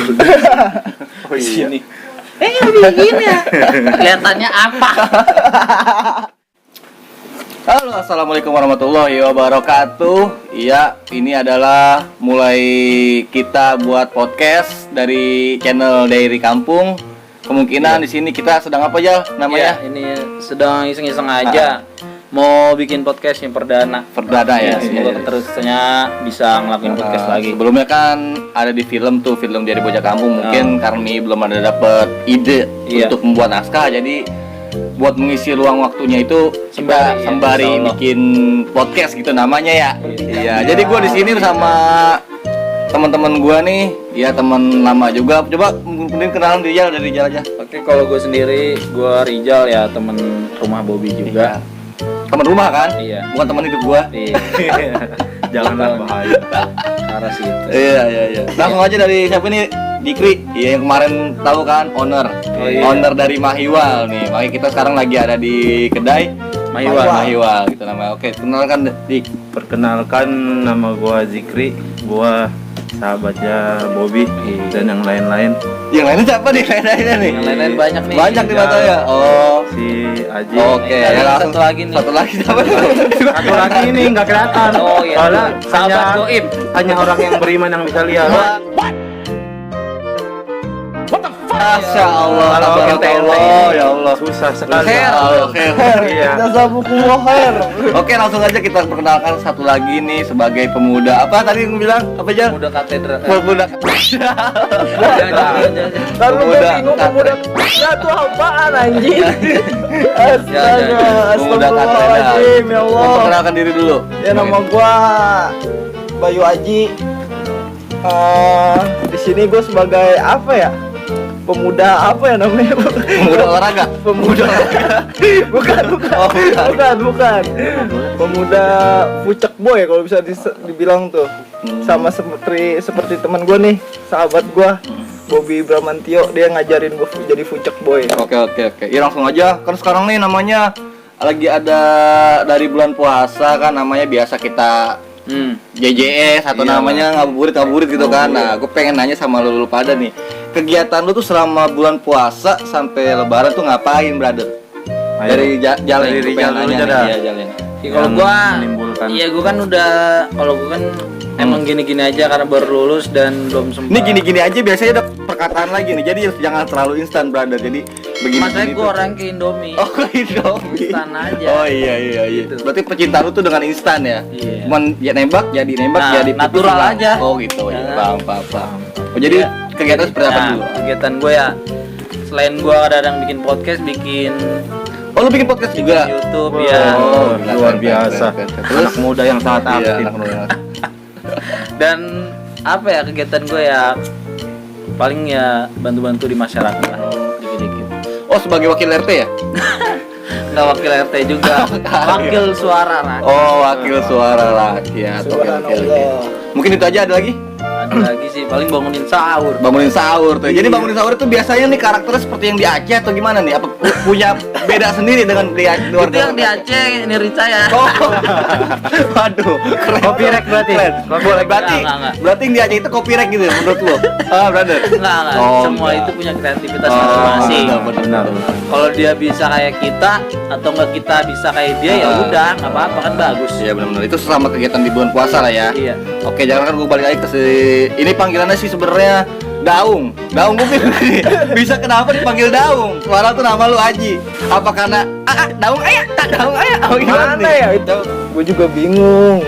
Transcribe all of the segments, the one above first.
Oh iya. Sini. Begini ya. Kelihatannya apa? Halo, assalamualaikum warahmatullahi wabarakatuh. Iya, ini adalah mulai kita buat podcast dari channel Diary Kampung. Kemungkinan di sini kita sedang apa aja namanya? Ya, ini sedang iseng-iseng aja. Mau bikin podcast yang perdana ya. Semoga terusnya bisa ngelakuin podcast lagi. Sebelumnya kan ada di film Diary Bocah Kampung. Mungkin karena belum ada dapet ide untuk membuat naskah, jadi buat mengisi ruang waktunya itu sembari bikin podcast gitu namanya ya. Iya. Jadi gue di sini bersama teman-teman gue nih, ya teman lama juga. Coba mungkin kenalan dari Rijal aja. Oke, kalau gue sendiri, gue Rijal ya, teman rumah Bobby juga. Iya. Teman rumah kan? Iya. Bukan teman hidup gue. Iya. Jangan bahaya. Arah situ. Iya. Langsung aja dari siapa nih? Dikri, ya yang kemarin tahu kan, owner dari Mahiwal nih. Makanya kita sekarang lagi ada di kedai Mahiwal gitu namanya. Oke, kenalkan Dik. Perkenalkan, nama gua Zikri, gua sahabatnya Bobby dan yang lain-lain. Yang lainnya siapa nih? Yang lain-lain banyak nih. Banyak nih mata ya. Oh, si Aji. Oke, satu lagi nih. Satu lagi siapa? Satu lagi ini nggak kelihatan. Oh iya. Soalnya sahabat goib. hanya orang yang beriman yang bisa lihat. Masya Allah, ya Allah, susah sekali. Oke, langsung aja kita perkenalkan satu lagi nih sebagai pemuda. Apa tadi yang bilang? Apa aja? Pemuda katedral. Pemuda. Pemuda itu apaan anjing? Pemuda katedral. Ya Allah. Perkenalkan diri dulu. Ya, nama gua Bayu Aji. Di sini gue sebagai apa ya? Pemuda apa ya namanya? Pemuda olahraga. Bukan. Bukan. Pemuda pucek boy kalau bisa dibilang tuh. Sama seperti teman gue nih, sahabat gue, Bobby Bramantio, dia ngajarin gue jadi pucek boy. Oke. Ya langsung aja. Kan sekarang nih namanya lagi ada dari bulan puasa kan, namanya biasa kita JJS atau namanya ngabuburit gitu kan. Nah, gue pengen nanya sama lu pada nih, kegiatan lu tuh selama bulan puasa sampai lebaran tuh ngapain, brother? Dari jalan Kalau gua kan udah, kalau gua kan emang gini-gini aja karena baru lulus dan belum sempat. Ini gini-gini aja biasanya ada perkataan lagi nih. Jadi jangan terlalu instan, brother. Jadi begini. Makanya gua orang ke Indomie. Oh, Indomie. Instan aja. Oh iya. Gitu. Berarti pecinta lu tuh dengan instan ya? Iya. Cuman ya nembak jadi natural aja. Oh gitu ya. Paham. Oh, jadi kegiatan seperti apa dulu? Kegiatan gue ya, selain gue kadang bikin podcast, Oh, lu bikin podcast juga? YouTube Luar biasa. Terus Anak muda yang sangat aktif. Dan apa ya, kegiatan gue ya paling ya bantu-bantu di masyarakat lah, dikit-dikit. Oh, sebagai wakil RT ya? Nggak wakil RT juga, wakil suara rakyat. Oh, wakil suara rakyat. Oke. Mungkin itu aja, ada lagi? Ada lagi sih, paling bangunin sahur tuh. Jadi bangunin sahur itu biasanya nih karakternya seperti yang di Aceh atau gimana nih? Apa punya beda sendiri dengan di luar? Itu yang di Aceh, ini Rica ya. Oh. Waduh, keren. Copyright berarti. Berarti yang di Aceh itu copyright gitu menurut lo? Brother. Enggak. Semua itu punya kreativitas masing-masing. Benar. Kalau dia bisa kayak kita atau enggak kita bisa kayak dia, ya udah, enggak apa-apa kan, bagus. Iya, benar. Itu selama kegiatan di bulan puasa lah ya. Iya. Oke, jangan kan gue balik lagi ke ini panggilannya sih sebenarnya Daung mungkin bisa kenapa dipanggil Daung? Soalnya tuh nama lu Aji. Apa karena Daung ayah? Oh, Mana ya itu? Gue juga bingung.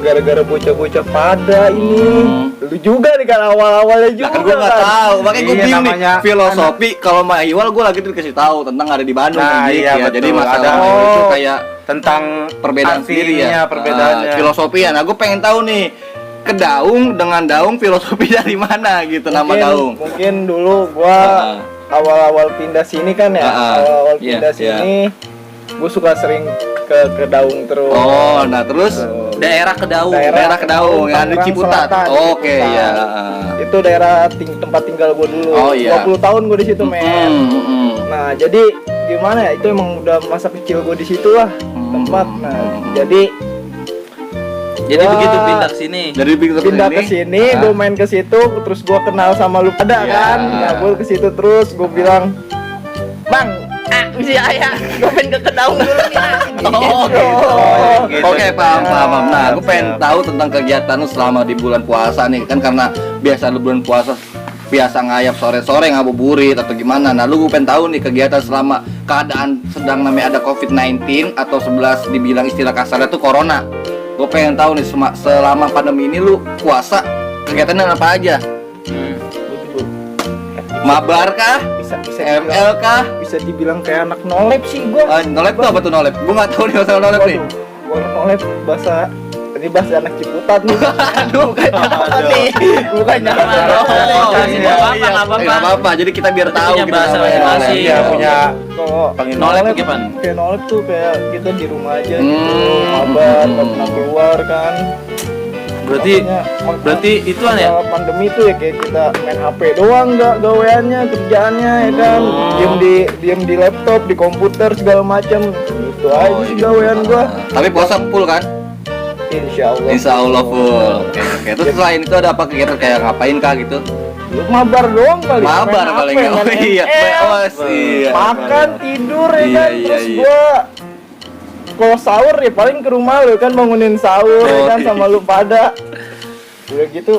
Gara-gara bocah-bocah pada ini. Lu juga nih kan awal-awalnya juga. Kan gue nggak tahu, makanya gue bingung nih. Filosofi kalau Mahiwal gue lagi tuh dikasih tahu tentang ada di Bandung. Iya, betul. Jadi masalah itu kayak tentang perbedaan sendiri ya. Perbedaannya. Filosofi ya. Nah, gue pengen tahu nih, ke Daung dengan Daung filosofi dari mana gitu nama Daung? Mungkin dulu gua awal-awal pindah sini kan ya. Pindah sini gua suka sering ke Daung terus. Oh, nah terus daerah Kedaung yang di Ciputat. Oke, ya. Itu daerah tempat tinggal gua dulu. 20 tahun gua di situ, men. Nah, jadi gimana ya? Itu emang udah masa kecil gua di situ lah tempat. Nah, jadi Jadi Wah. begitu pindah ke sini. Dari Pindah ke sini, gue main ke situ, terus gue kenal sama lu pada Iya. kan, ngabul ke situ terus, gue bilang, Bang, si ayah, gue pengen ke Kedaung dulu nih. Oh, gitu. gitu. Oke, paham. Nah, aku Siap, pengen siap. tahu tentang kegiatan lu selama di bulan puasa nih. Kan karena biasa lu bulan puasa biasa ngayap sore-sore ngabuburit atau gimana. Nah, lu gue pengen tahu nih kegiatan selama keadaan sedang namanya ada COVID-19 atau 11 dibilang istilah kasarnya tuh corona. Gue pengen tahu nih selama pandemi ini lu puasa kegiatannya apa aja? Mabar kah? Bisa ML kah? bisa dibilang kayak anak nolep sih gue. Nolep tuh apa tuh nolep? Gue nggak tahu nih masalah nolep nih. Gue nolep bahasa ini bahasa anak Ciputat nih. Aduh, Bukan apa nih, bukan apa. Nggak apa-apa. Jadi kita biar tahu punya kita bahasa namanya masing-masing. nolep. Iya, punya Kalau panggil Nolep tuh gimana? kayak nolep tuh kayak kita di rumah aja gitu, Hmm. mabar, nggak pernah keluar kan. Berarti itu kan ya? Kalau pandemi itu ya kayak kita main HP doang, nggak gaweannya, kerjaannya ya kan, diem di laptop, di komputer segala macam. Itu aja sih gawean gua. Tapi puasa full kan? Insya Allah. Insya Allah full. Oke. Terus selain itu ada apa kegiatan kayak ngapain kah gitu? Lu mabar doang kali. Mabar main paling HP, nggak. main Iya. ML, Oh, iya. makan tidur ya Iya, kan. iya, Terus iya. gua kalau sahur ya paling ke rumah lu kan bangunin sahur ya Oh, kan iya. sama lu pada. Udah gitu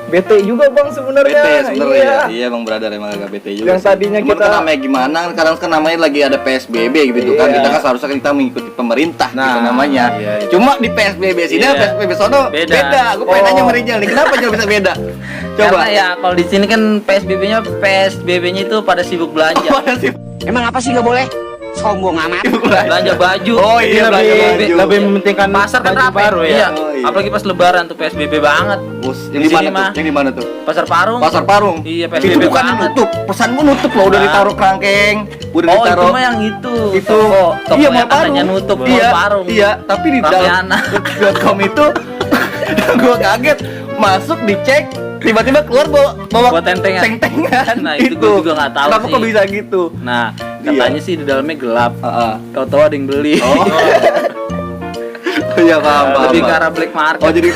bete juga bang sebenarnya. BT sebenarnya. Iya. Iya, Bang Brother emang agak BT juga. Yang sih. tadinya Cuman kita- kan namanya gimana? Sekarang kan namanya lagi ada PSBB gitu kan. Iya. Kita kan seharusnya kita mengikuti pemerintah gitu Nah, namanya. iya. Cuma di PSBB sini Iya. PSBB sono Beda. beda. Gue pengen Oh. nanya sama Rijal nih, kenapa Jal bisa beda? Coba. Karena ya kalau di sini kan PSBB-nya itu pada sibuk belanja. Mana sih? Emang apa sih nggak boleh? Sombong amat. Belanja baju. Oh iya, lebih, belanja baju. lebih mementingkan Pasar kan baju rapi. baru ya. Iya. Oh, iya. Apalagi pas lebaran tuh PSBB banget. Bos, Di yang di sini mana mah. tuh? Yang di mana tuh? Pasar Parung. Pasar Parung. Iya, Itu PSBB bukan banget. nutup, pesanmu nutup loh, udah Nah. ditaruh kerangkeng, udah Oh, ditaruh. itu mah yang itu. Itu Toko iya yang mau Parung. katanya nutup Iya, Parung. iya, tapi di dalam Ramayana. .com itu gua kaget masuk dicek tiba-tiba keluar bawa Bawa tentengan. tentengan. Nah, itu gua juga nggak tahu Kenapa sih. kok bisa gitu? Nah, katanya sih di dalamnya gelap. Heeh. Tahu-tahu ada yang beli. Oh. Iya, paham. Lebih ke paham. arah black market. Oh, jadi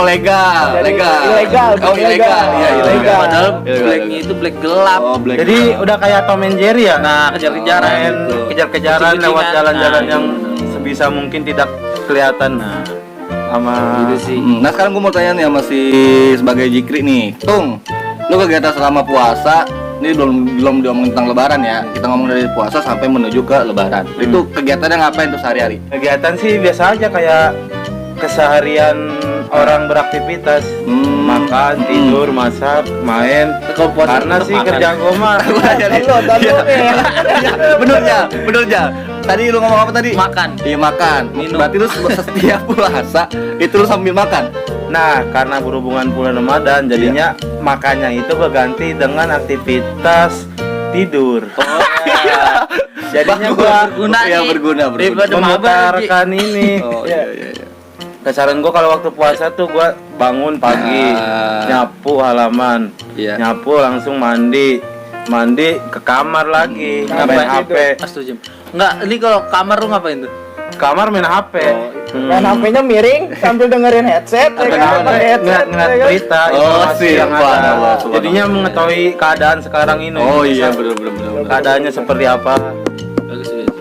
legal, Jadi legal. ilegal, Oh, ilegal. Iya, ilegal. Padahal Ilegal, blacknya ilegal. itu black gelap. Oh, black. Jadi udah kayak Tom and Jerry ya. Nah, kejar-kejaran. Main gitu. kejar-kejaran Kucing-kucingan. lewat jalan-jalan Nah, yang sebisa mungkin tidak kelihatan. Nah, Sama gitu sih. Nah, sekarang gue mau tanya nih sama si sebagai Jikri nih. Tung, lu kegiatan selama puasa, ini belum diomongin tentang lebaran ya. Kita ngomong dari puasa sampai menuju ke lebaran. Itu kegiatannya ngapain tuh sehari-hari? kegiatan sih biasa aja kayak keseharian orang beraktivitas. Makan, tidur, masak, main. Kalau puasa Karena tetap sih makan. kerja gue mah Bener ya. Tadi lu ngomong apa tadi? Makan. Iya, makan. Minum. Berarti lu setiap puasa itu lu sambil makan. Nah, karena berhubungan bulan Ramadan, jadinya makannya itu berganti dengan aktivitas tidur. Jadinya gua Berguna Iya, nih. berguna. Daripada mabar, memutarkan ini. Oh, iya. Kesaran gua kalau waktu puasa tuh gua bangun pagi, nyapu halaman, Iya. nyapu langsung mandi ke kamar lagi, main Ngapain HP. Setuju. Enggak, ini kalau kamar lu ngapain tuh? Kamar main HP. Main HP-nya miring sambil dengerin headset, ya kan? Pakai headset, Ngeliat ya kan? berita, Oh, informasi yang subhanallah, ada. subhanallah. Jadinya mengetahui keadaan sekarang ini. Oh iya, Indonesia. bener. Keadaannya seperti apa. Bagus, bagus.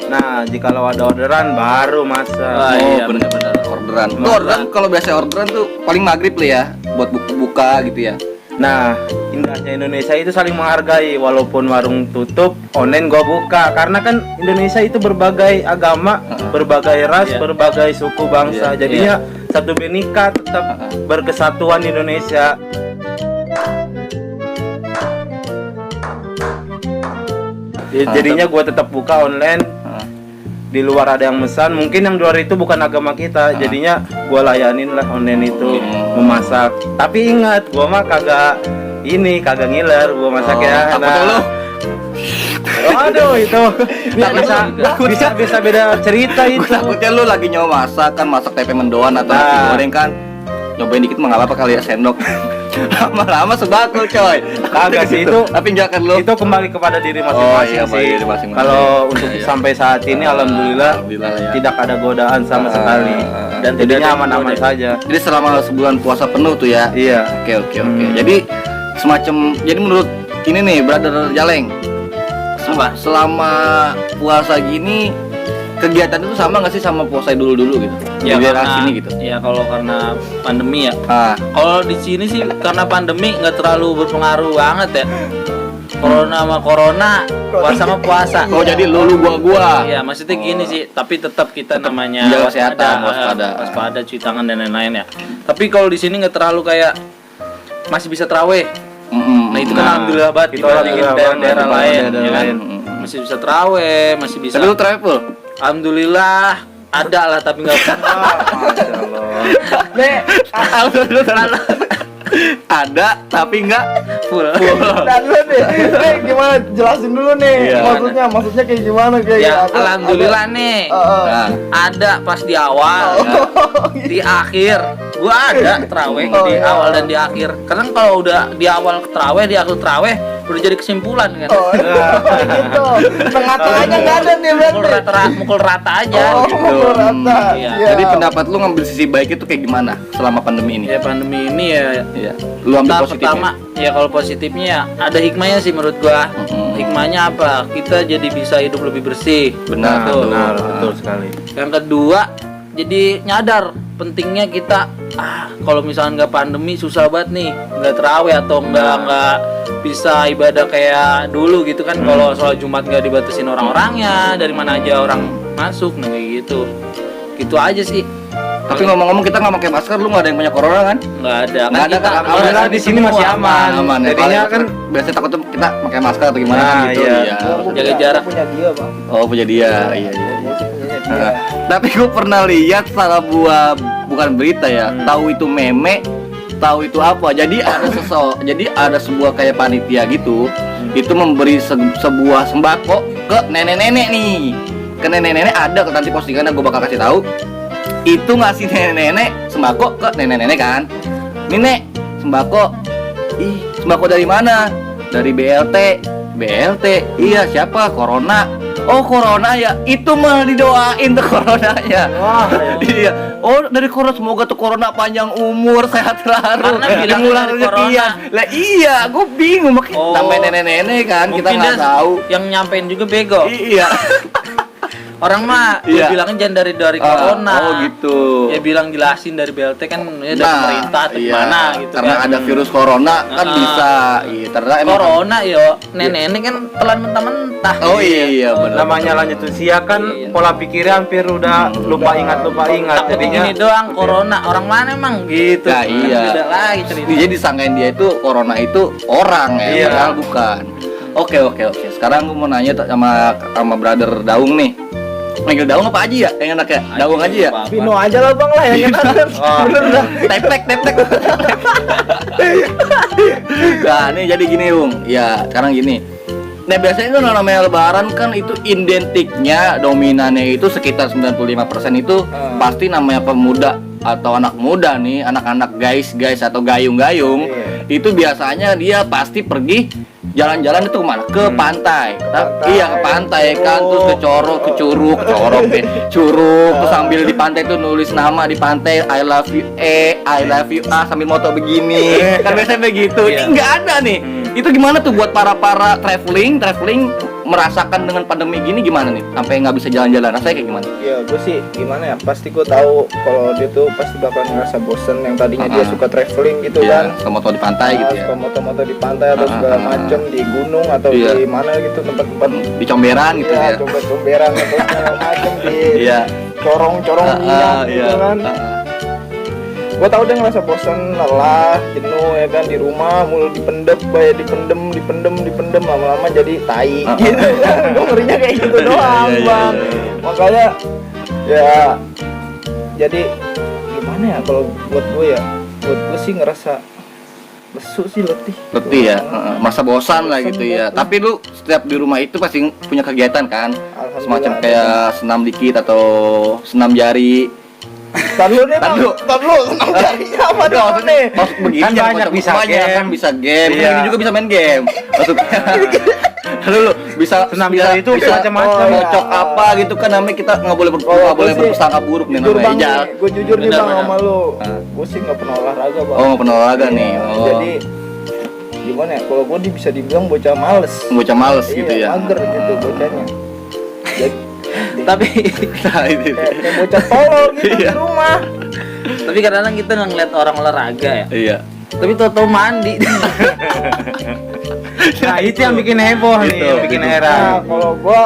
Nah, jikalau ada orderan baru masak. Ah, Oh, iya, bener-bener orderan. Tuh orderan kalau biasa orderan tuh paling maghrib lah ya, buat buka gitu ya. Nah, indahnya Indonesia itu saling menghargai. Walaupun warung tutup, online gua buka. Karena kan Indonesia itu berbagai agama, berbagai ras, Iya. berbagai suku bangsa. Iya, Jadinya satu Bhinneka tetap berkesatuan Indonesia. Jadinya gua tetap buka online. Di luar ada yang pesan, mungkin yang di luar itu bukan agama kita, jadinya gua layanin lah online itu memasak. Tapi ingat, gua mah kagak ngiler, gua masak ya. Takut lu. Aduh itu bisa beda cerita itu. Takutnya lu lagi nyoba masak tempe mendoan atau nasi Nah. goreng kan. Nyobain dikit mah nggak apa-apa kali ya sendok. Lama-lama sebakul coy. Kagak sih itu. Tapi enggak kan lu. Itu kembali kepada diri Oh masing-masing iya, sih. kembali diri masing-masing. Kalau untuk Iya. sampai saat ini alhamdulillah ya. tidak ada godaan sama sekali. Dan jadinya aman-aman saja. Jadi selama sebulan puasa penuh tuh ya. Iya. Oke. Jadi semacam jadi menurut ini nih Brother Jaleng. Selama puasa gini kegiatan itu sama nggak sih sama puasa dulu gitu? Ya Di daerah karena sini gitu. ya kalau karena pandemi ya. Ah, Kalau di sini sih karena pandemi nggak terlalu berpengaruh banget ya. Corona sama corona, puasa sama puasa. oh jadi lu gua. Iya, maksudnya gini sih, tapi tetap kita namanya menjaga kesehatan, waspada. waspada, cuci tangan dan lain-lain ya. Tapi kalau di sini nggak terlalu kayak masih bisa terawih. Nah itu kan alhamdulillah banget itu dibandingin alhamdulillah daerah-daerah banget, lain, daerah ya kan? lain. Masih bisa terawih, masih bisa. Tapi lu travel? Alhamdulillah ada lah tapi nggak. Masya Allah. Nih, Ada tapi enggak Full. dan lu nih, gimana jelasin dulu nih. Iya. Maksudnya kayak gimana kayak Ya aku- alhamdulillah nih. Nah, Ada pas di awal, di akhir. Gua ada terawih Oh, di iya. awal dan di akhir. Karena kalau udah di awal terawih, di akhir terawih udah jadi kesimpulan kan. Oh, kayak gitu. Tengah-tengahnya nggak ada nih Mukul berarti. rata, mukul rata aja. Oh, gitu. mukul rata. Iya. Iya. jadi pendapat lu ngambil sisi baik itu kayak gimana selama pandemi ini? Ya pandemi ini ya. Iya. Lu ambil Tahap positifnya. pertama ya kalau positifnya ya ada hikmahnya sih menurut gua. Hikmahnya apa? Kita jadi bisa hidup lebih bersih. Benar, Tuh. Benar, betul sekali. Yang kedua, jadi nyadar pentingnya kita kalau misalnya nggak pandemi susah banget nih nggak terawih atau nggak bisa ibadah kayak dulu gitu kan. Kalau sholat Jumat nggak dibatasin orang-orangnya, dari mana aja orang masuk, nah kayak gitu aja sih. Tapi ngomong-ngomong kita nggak pakai masker, lu nggak ada yang punya corona kan? Nggak ada Nggak ada kita kan? Alhamdulillah di sini masih aman. Aman. Ya. Jadinya Paling kan biasanya takutnya kita pakai masker atau gimana kan Nah, gitu. iya. Iya. Jaga jarak. Punya dia, Bang. Oh punya dia. Iya. Dia sih punya dia. Nah, tapi gue pernah lihat salah bukan berita ya, tahu itu meme, tahu itu apa. Jadi ada sebuah kayak panitia gitu, itu memberi sebuah sembako ke nenek-nenek nih. Ke nenek-nenek ada, nanti postingannya gue bakal kasih tahu. Itu ngasih nenek-nenek sembako ke nenek-nenek kan. Nenek, sembako. Ih, sembako dari mana? Dari BLT. BLT. Iya, siapa? Corona. Oh, corona ya. Itu malah didoain tuh coronanya. Wah, Iya. Oh, dari corona semoga tuh corona panjang umur, sehat selalu. Karena bilangnya Dimulai dari rezekian. Lah iya, gue bingung makanya Oh. namanya nenek-nenek kan, kita Mungkin nggak dia tahu. yang nyampein juga bego. Iya. Orang mah Iya. dia bilangnya jangan dari corona. Oh, gitu. Ya bilang jelasin dari BLT kan ya dari pemerintah atau iya. gimana gitu Karena kan. ada virus corona kan bisa. Iya, karena emang Corona yo, nenek-nenek kan telan mentah-mentah. Oh iya, benar. namanya lanjut usia kan Iya. pola pikirnya hampir udah lupa ingat. Takutnya Jadinya gini doang corona, orang mana emang gitu. Nah, iya. Beda lagi cerita. Jadi disangkain dia itu corona itu orang ya, Iya. padahal bukan. Oke. Sekarang gue mau nanya sama brother Daung nih. Manggil Daung apa Aji ya? Yang enak ya? Daung aja ya? Apa-apa. Vino aja lah Bang lah yang enak kan. Bener dah. Tepek. Nah, ini jadi gini, Bung. Ya, sekarang gini. Nah, biasanya itu namanya lebaran kan itu identiknya dominannya itu sekitar 95% itu pasti namanya pemuda atau anak muda nih, anak-anak guys atau gayung-gayung. Itu biasanya dia pasti pergi jalan-jalan itu kemana? Ke pantai. Iya, ke pantai kan, terus ke Curug terus sambil di pantai tuh nulis nama di pantai I love you I love you sambil moto begini. Kan biasanya begitu. Ini nggak ada nih. Itu gimana tuh buat para traveling merasakan dengan pandemi gini gimana nih? Sampai nggak bisa jalan-jalan. Rasanya kayak gimana? Ya gue sih gimana ya, pasti gue tahu kalau dia tuh pasti bakal ngerasa bosen yang tadinya dia suka traveling gitu kan. Iya, moto di pantai gitu ya. Suka moto-moto di pantai atau segala macem di gunung atau Iya. di mana gitu tempat-tempat. Di comberan gitu Iya, ya. coba-comberan atau segala macem di Iya. corong-corong minyak gitu kan. Gue tahu dia ngerasa bosan, lelah, jenuh ya kan di rumah mulu dipendem lama-lama jadi tai gitu kan. Gue ngerinya kayak gitu doang Iya, Bang. Makanya ya jadi gimana ya kalau buat gue sih ngerasa lesu sih, letih ya, masa bosan lah gitu ya. bosan. Tapi lu setiap di rumah itu pasti punya kegiatan kan? Alhamdulillah Semacam ada. kayak senam dikit atau senam jari. Tar lu nih bang, Tar lu. tar lu, senang cari apa dong nih? Maksud begini Kan jangan banyak kocok bisa banyak, game. kan bisa game. Iya. Ini juga bisa main game. Maksudnya dulu bisa Senam jari itu bisa macam-macam. Kocok apa gitu kan namanya kita nggak boleh nggak boleh berprasangka buruk nih Jujur namanya. bang, Ijal. gue jujur nih Benar, bang benar. sama lu. Ah. Gue sih nggak pernah olahraga bang. Oh, nggak pernah olahraga nih. Iya, Oh. Jadi gimana ya? Kalau gue bisa dibilang bocah males. Bocah males gitu Iya, ya. mager gitu bocahnya. Jadi, Tapi Nah, itu. kayak bocah tolol gitu di Iya. rumah. tapi kadang-kadang kita nggak ngeliat orang olahraga ya. Iya. Tapi tau-tau mandi. Nah, itu yang bikin heboh nih, Gitu, yang bikin gitu. Nah, heran. kalau gua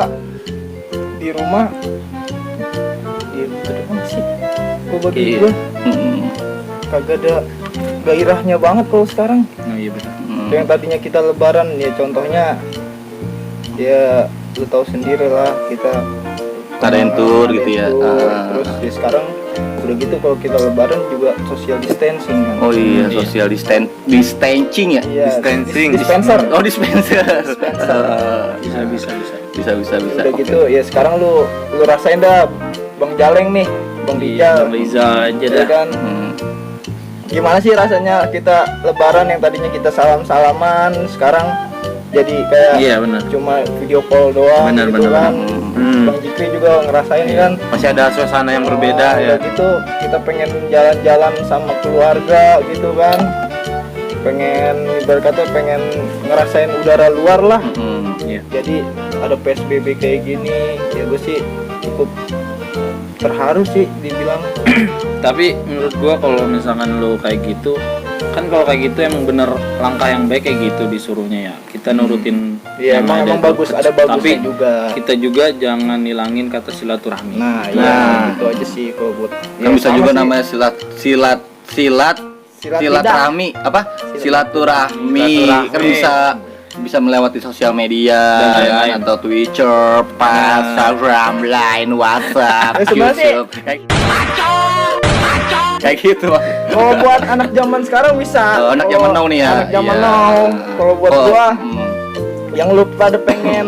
di rumah di rumah sih gua bagi Iya. gua Hmm. kagak ada gairahnya banget kalau sekarang. Oh iya benar. Hmm. Yang tadinya kita lebaran ya contohnya ya lu tahu sendiri lah kita Ngadain tour gitu ya. tour. Ah. Terus ya sekarang udah gitu kalau kita lebaran juga social distancing kan. Oh iya, social distancing ya. Iya, distancing. dispenser. Oh, dispenser. Bisa bisa. Bisa. Udah gitu ya sekarang lu rasain dah Bang Jaleng nih, Bang Rijal. Bisa aja Ya dah. kan? Hmm. Gimana sih rasanya kita lebaran yang tadinya kita salam-salaman sekarang jadi kayak Iya benar. cuma video call doang Benar, gitu benar, kan. Hmm. Bang Jikri juga ngerasain kan. Masih ada suasana yang berbeda ya. Udah gitu kita pengen jalan-jalan sama keluarga gitu kan. Pengen ibarat kata pengen ngerasain udara luar lah. Hmm. Iya. Jadi ada PSBB kayak gini ya gue sih cukup terharu sih dibilang. Tapi menurut gua kalau misalkan lu kayak gitu, kan kalau kayak gitu emang bener langkah yang baik kayak gitu disuruhnya ya. Kita nurutin. Iya yang emang ada emang itu. bagus, ada bagusnya Tapi juga. kita juga jangan nilangin kata silaturahmi. Nah, Nah. iya itu aja sih kalau buat. Kan bisa juga namanya silat lidah. rahmi apa? Silaturahmi. Silaturahmi. Kan bisa melewati sosial media Dan ya kan? lain-lain. Atau Twitter, Instagram, Line, WhatsApp, Sebenarnya sih- YouTube. Kayak gitu. Kalau buat anak zaman sekarang bisa. Oh, anak Kalau zaman now nih ya. Anak zaman Iya. now. Kalau buat Oh, gua hmm. yang lu pada pengen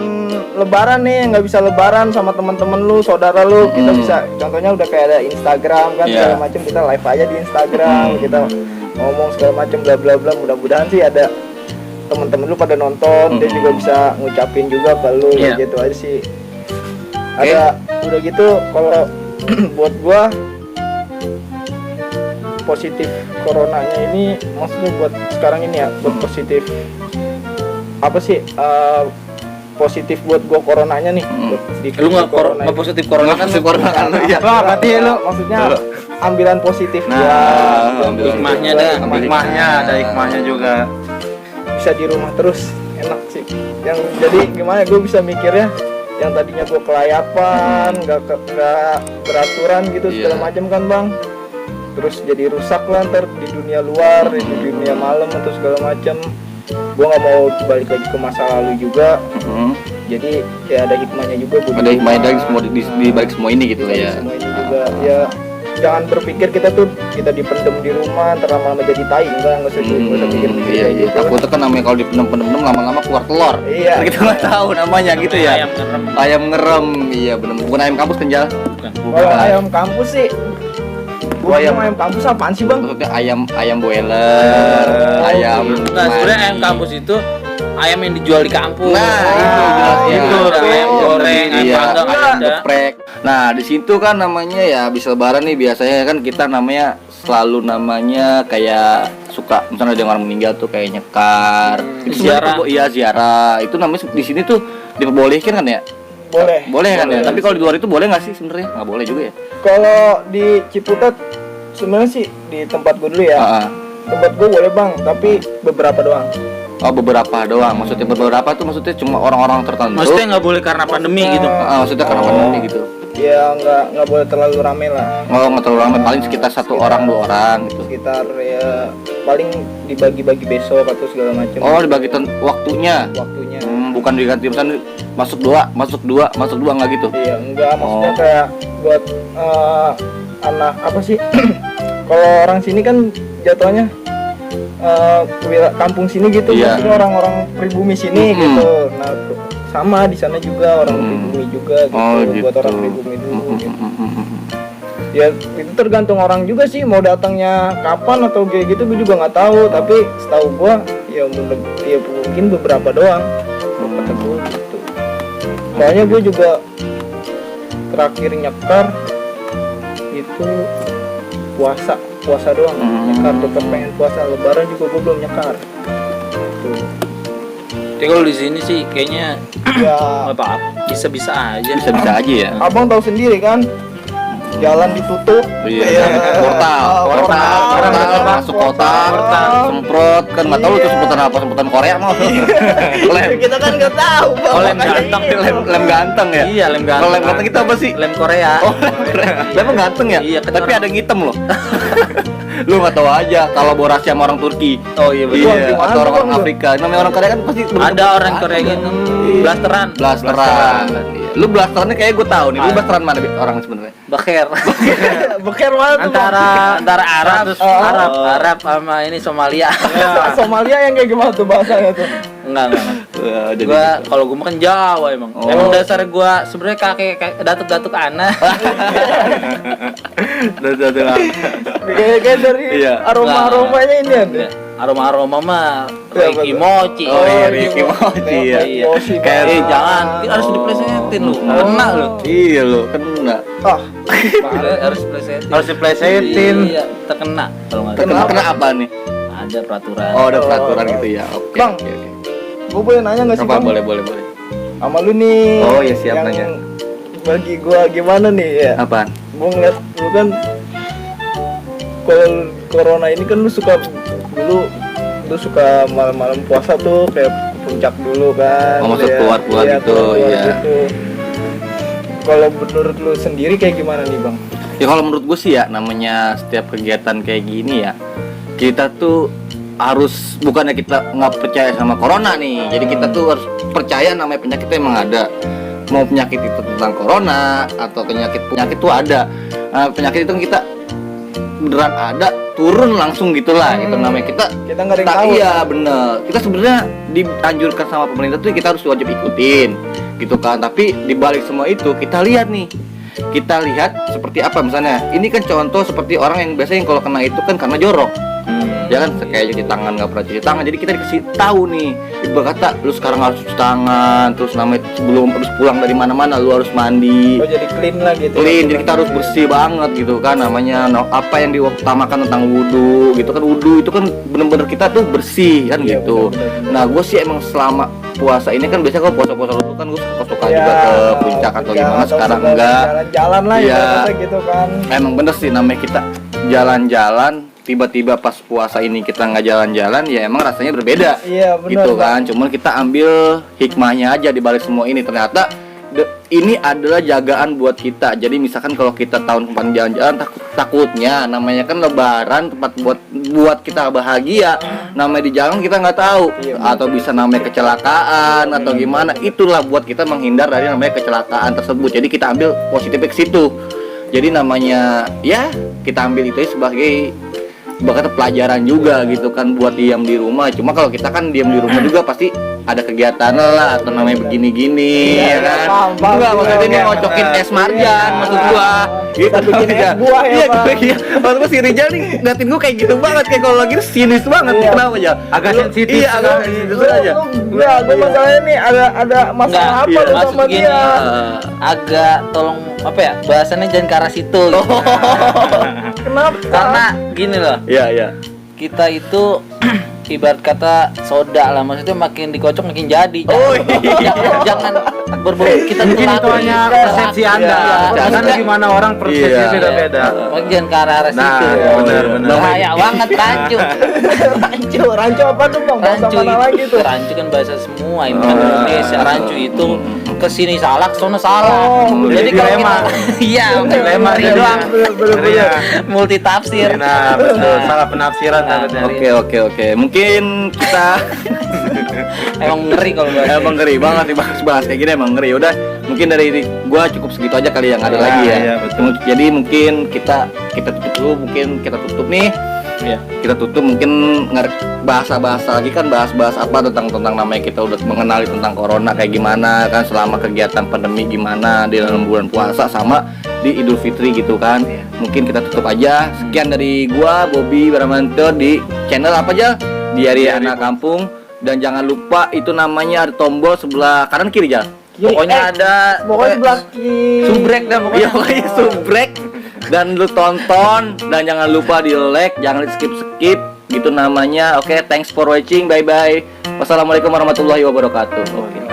lebaran nih nggak bisa lebaran sama teman-teman lu, saudara lu, kita bisa contohnya udah kayak ada Instagram kan Iya. segala macam kita live aja di Instagram, kita ngomong segala macam bla bla bla. Mudah-mudahan sih ada teman-teman lu pada nonton, dia juga bisa ngucapin juga ke lu Iya. gitu aja sih. Ada udah gitu kalau buat gua positif coronanya ini maksudnya buat sekarang ini ya buat positif apa sih positif buat gua coronanya nih buat di Lu nggak corona nggak ini. positif corona kan? Positif corona kan lu ya. Wah, berarti lu maksudnya ambilan positif Nah, ya ambil hikmahnya dah. hikmahnya, ada hikmahnya juga. bisa di rumah terus enak sih yang jadi gimana gue bisa mikirnya yang tadinya gue kelayapan nggak beraturan gitu segala Iya. macam kan bang terus jadi rusak lah ntar di dunia luar di dunia malam atau segala macam gue nggak mau balik lagi ke masa lalu juga Hmm. jadi ya ada hikmahnya juga buat Ada di hikmahnya rumah, dari semua di balik semua ini gitu di balik ya. semua ini juga ya jangan berpikir kita dipendem di rumah ntar lama-lama jadi tai nggak usah mikir-mikir Iya, kayak iya. gitu Takutnya kan namanya kalau dipendem-pendem lama-lama keluar telur. Iya. Kita nggak tahu namanya gitu ya. Ayam ngerem. Ayam ngerem, iya bener. Bukan ayam kampus kenjal. Bukan. Kalau ayam kampus sih, gua ayam kampus apaan sih bang? Maksudnya ayam boiler, ayam. Nah, sebenarnya ayam kampus itu ayam yang dijual di kampus. Nah, itu jelas itu. Ada ayam goreng, ayam Iya. panggang, ada. Geprek. Nah, di situ kan namanya ya habis lebaran nih biasanya kan kita namanya selalu namanya kayak suka misalnya ada orang meninggal tuh kayak nyekar. Itu Ziarah. sebenarnya iya ziarah. Itu namanya di sini tuh diperbolehkan kan ya? Boleh. Boleh kan ya? Boleh. Tapi kalau di luar itu boleh nggak sih sebenarnya? Nggak boleh juga ya? Kalau di Ciputat sebenarnya sih di tempat gue dulu ya. Ah, ah. Tempat gue boleh bang, tapi beberapa doang. Oh beberapa doang. Maksudnya beberapa tuh maksudnya cuma orang-orang tertentu. Maksudnya nggak boleh karena pandemi gitu. Maksudnya karena pandemi gitu. Ya nggak boleh terlalu rame lah. Oh nggak terlalu ramai, paling sekitar satu orang dua orang gitu. Sekitar ya paling dibagi-bagi besok atau segala macam. Oh dibagi waktunya. Waktunya. Bukan diganti misalnya masuk dua nggak gitu. Iya enggak maksudnya Oh. kayak buat anak apa sih? Kalau orang sini kan jatuhnya kampung sini gitu, Iya. maksudnya orang-orang pribumi sini Mm-mm. gitu. Nah sama di sana juga orang pribumi juga gitu. Oh, Buat gitu. orang pribumi dulu. Gitu. Ya itu tergantung orang juga sih, mau datangnya kapan atau kayak gitu gue juga nggak tahu. Tapi setahu gue ya mungkin beberapa doang kata gue gitu. Soalnya gue juga terakhir nyekar itu puasa doang. Nyekar tetap pengen puasa, lebaran juga gue belum nyekar. Tuh. Tapi kalau di sini sih kayaknya Ya apa bisa-bisa aja. Bisa-bisa aja ya. abang tahu sendiri kan, jalan ditutup. Iya. Portal masuk kotak, semprot kan nggak tahu itu semprotan apa, semprotan Korea mau. Lem. Kita kan nggak tahu bang. Oh, lem ganteng. Lem ganteng ya. Iya, lem ganteng. Kalau lem ganteng itu apa sih? Lem Korea. Oh, lem ganteng ya? Iya, kan Tapi orang- ada yang hitam loh. Lu nggak tahu aja kalau borasi sama orang Turki. Oh iya betul. Iya, Gimana atau orang bang, lu? Afrika. Namanya orang Korea kan pasti Ada orang Korea gitu. Blasteran. blasteran. Iya. Lu blasterannya kayak gue tahu nih. Lu blasteran mana orang sebenarnya? Baker. Beker mana tuh Bang? antara Arab, Arab sama ini Somalia. Somalia yang kayak gimana tuh bahasanya tuh? Enggak. Jadi Gua kalau gua makan Jawa emang. Oh. Emang dasar gua sebenarnya kakek datuk-datuk anak. Kayak dari Iya. aromanya ini ya. Ya, aroma-aroma mah Iya, Ricky betul. Mochi. Oh iya, Ricky Mochi ya. Iya. Mochi, Kayak Bang. Jangan, harus diplesetin lu. Kena lu. Iya lu kena. Ah, Harus plesetin. Harus diplesetin. Iya, terkena kalau nggak Kena salah. kena apa nih? Ada peraturan. Oh, ada peraturan gitu ya. Oke. Bang. Oke, oke. gue boleh nanya nggak sih Apa Bang? boleh. Sama lu nih. Oh, iya, siap yang nanya. Bagi gua gimana nih ya? Apaan? Gua ngeliat lu kan kalau corona ini kan lu suka malam-malam puasa tuh kayak puncak dulu kan. Oh, maksud ya. keluar-keluar Iya, gitu, keluar-keluar iya. gitu. Kalau menurut lu sendiri kayak gimana nih Bang? Ya kalau menurut gue sih ya, namanya setiap kegiatan kayak gini ya, kita tuh harus, bukannya kita nggak percaya sama corona nih, jadi kita tuh harus percaya namanya penyakit itu emang ada. Mau penyakit itu tentang corona atau penyakit tuh ada. Penyakit itu kita beneran ada, turun langsung gitulah. Itu namanya kita Kita nggak ada yang tahu. Iya bener. Kita sebenarnya dianjurkan sama pemerintah tuh kita harus wajib ikutin, gitu kan. Tapi dibalik semua itu kita lihat nih. Kita lihat seperti apa misalnya. Ini kan contoh seperti orang yang biasanya kalau kena itu kan karena jorok. Ya kan kayak cuci tangan nggak pernah cuci tangan. Jadi kita dikasih tahu nih. Ibu kata lu sekarang harus cuci tangan. Terus namanya sebelum habis pulang dari mana-mana lu harus mandi. Oh jadi clean lah gitu. Clean, jadi kita harus bersih banget gitu kan, namanya apa yang diutamakan tentang wudhu gitu kan. Wudhu itu kan bener-bener kita tuh bersih kan Iya, gitu. bener-bener. Nah gue sih emang selama puasa ini kan biasanya kalau puasa-puasa dulu kan gue suka Ya, juga ke puncak atau ya, gimana. atau Sekarang segala enggak. Jalan-jalan lah Iya. ibaratnya gitu kan. Emang bener sih namanya kita jalan-jalan, tiba-tiba pas puasa ini kita nggak jalan-jalan ya emang rasanya berbeda. Iya benar. Gitu Bang. kan, cuman kita ambil hikmahnya aja di balik semua ini. Ternyata ini adalah jagaan buat kita. Jadi misalkan kalau kita tahun kemarin jalan-jalan, takutnya namanya kan lebaran, tempat buat kita bahagia, namanya di jalan kita nggak tahu. Iya, Atau bisa namanya kecelakaan atau gimana. Itulah buat kita menghindar dari namanya kecelakaan tersebut. Jadi kita ambil positifnya ke situ. Jadi namanya ya kita ambil itu sebagai bakal pelajaran juga gitu kan buat diam di rumah. Cuma kalau kita kan diam di rumah juga pasti ada kegiatan lah atau namanya begini-gini ya kan. Enggak maksudnya ini ngocokin es marjan maksud gua. Gitu bikin es aja. buah ya, Iya, Bang. iya. Maksud gua si Rijal nih ngatin gua kayak gitu banget, kayak kalau lagi sinis banget. Iya. Kenapa ya? Agak sensitif Iya, agak sekali. sensitif aja. Gue masalahnya nih ada masalah apa Enggak, lu maksud sama begini, dia? agak tolong apa ya bahasannya jangan ke arah situ gitu. Kenapa? Karena gini loh, Iya, iya. kita itu ibarat kata soda lah, maksudnya makin dikocok makin jadi. Oh, Jangan berburu kita Mungkin itu terlalu- hanya terlalu- persepsi Anda. Iya, Kan maksudnya- gimana orang persepsinya Iya. beda-beda. Makanya jangan ke arah Nah, situ. benar-benar. Bahaya banget rancu. Rancu apa tuh bang? Bahasa Rancu mana lagi itu, tuh? rancu kan bahasa semua Indonesia. Rancu itu kesini salah, sono salah. Oh, Jadi kalau dilema. kita iya, Dilema ngeri jadi. doang. Iya. Multi tafsir. Nah, betul. Salah penafsiran takutnya. Oke. Mungkin kita Emang ngeri kalau bahasa. emang ngeri banget nih bahas kayak gini, emang ngeri. Udah, mungkin dari gua cukup segitu aja kali yang ada Iya, lagi ya. iya, betul. Jadi mungkin kita tutup dulu, mungkin kita tutup nih. Iya. Kita tutup mungkin bahasa-bahasa lagi kan, bahas-bahas apa tentang namanya kita udah mengenali tentang corona kayak gimana kan, selama kegiatan pandemi gimana di dalam bulan puasa, sama di Idul Fitri gitu kan. Mungkin kita tutup aja. Sekian dari gua Bobby Baramanto di channel apa aja? Diari Anak Kampung. Dan jangan lupa itu namanya ada tombol sebelah kanan kiri ya. Pokoknya ada Pokoknya sebelah kiri. subrek dah pokoknya. Iya, pokoknya subrek. Dan lu tonton dan jangan lupa di like, jangan di skip gitu namanya. Oke, thanks for watching. Bye bye. Wassalamualaikum warahmatullahi wabarakatuh. Oke.